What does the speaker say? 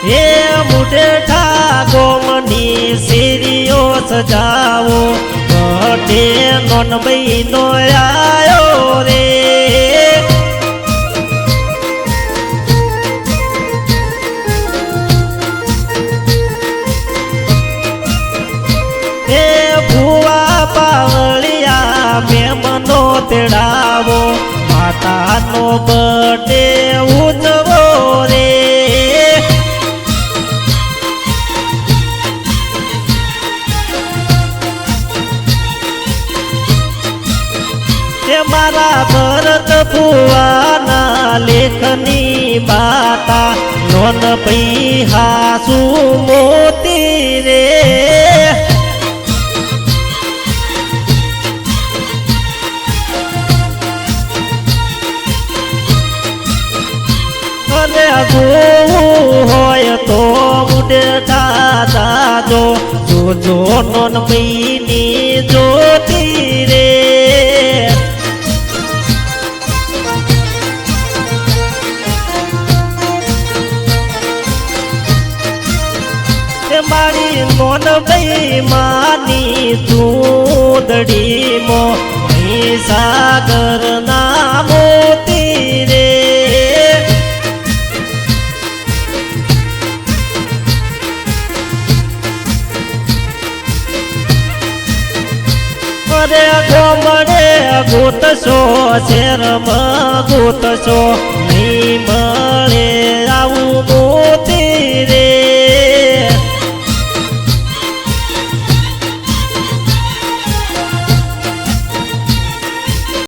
હે મુઢેઠા ગોમની શેરીઓ સજાવો ઘટે નોન મહિનો આયો રે હે ભુવા પાવળિયા મેમનો તેડાવો માતાનો બર્થડે ઉજવો રે મારા ભરત ભુવાના લેખની બાતા લોન પૈ હાસુ મોતી રે અરે જોવું હોય તો મુઢેઠા જાજો જોજો નોન પૈની જોતી રે મારી નોન ભાઈ માની ચૂંદડી મો સાગર ના મોતી રે અરે ગોમડે ગોતશો શેરમાં ગોતશો